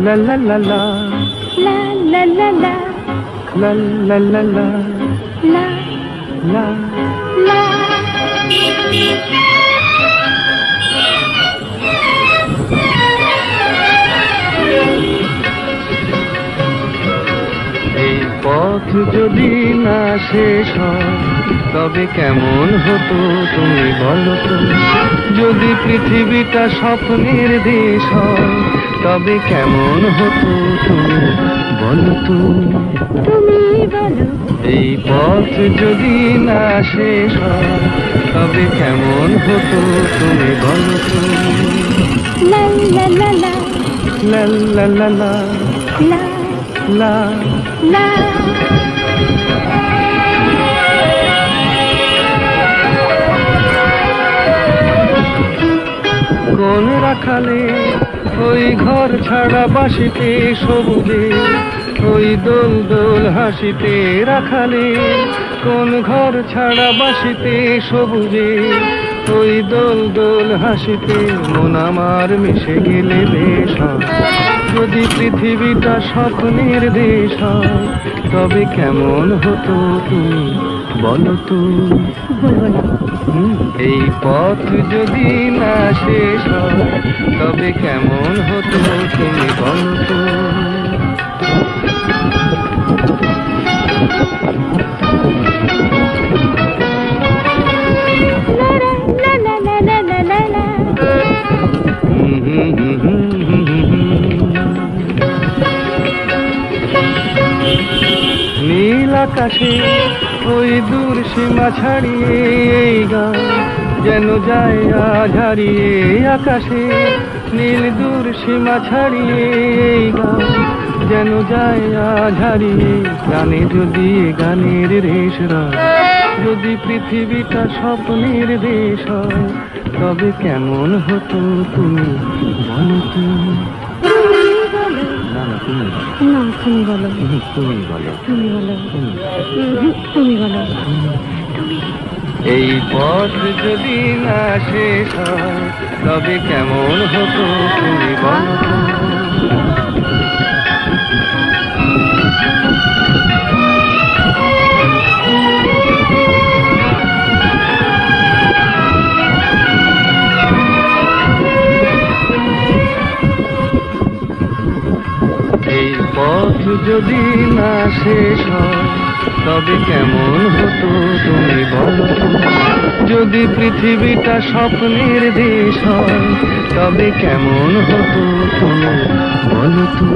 La la la la, la la la la, la la la la, la la. la। এই পথ যদি না শেষ হয় তবে কেমন হতো তুমি বলো তো। যদি পৃথিবীটা স্বপ্নের দেশ হয় তবে কেমন হতো তুমি বলো তো। তুমি বলো এই পথ যদি না শেষ হয় তবে কেমন হতো তুমি বলো তো। লা লা লা লা, লা লা লা লা, লা লা। লা। কোন রাখালে ওই ঘর ছাড়া বাসিতে সবুজে, ওই দোল দোল হাসিতে রাখালে। কোন ঘর ছাড়া বাসিতে সবুজে, ওই দোল দোল হাসিতে মন আমার মিশে গেলে বেশ হয়। যদি পৃথিবীটা স্বপ্নের দেশ হয় তবে কেমন হতো তুমি বলো তো। বলবো না। এই পথ যদি না শেষ হয় তবে কেমন হতো তুমি বলো তো। লা লা লা লা লা লা লা। নীল আকাশে ওই দূর সীমা ছাড়িয়ে এই গান যেন যায় আজ হারিয়ে। আকাশে নীল দূর সীমা ছাড়িয়ে এই গান যেন যায় আজ হারিয়ে। গানে যদি গানের রেশ হয়, যদি পৃথিবীটা স্বপ্নের দেশ হয় তবে কেমন হতো তুমি বলো তো। না না তুমি না তুমি বলো, তুমি বলো। তুমি বলো, তুমি বলো, তুমি। এই পথ যদি না শেষ হয় তবে কেমন হতো তুমি বলো তো। এই পথ যদি না শেষ হয় তবে কেমন হতো তুমি বলো তো। যদি পৃথিবীটা স্বপ্নের দেশ হয় তবে কেমন হতো তুমি বলো তো।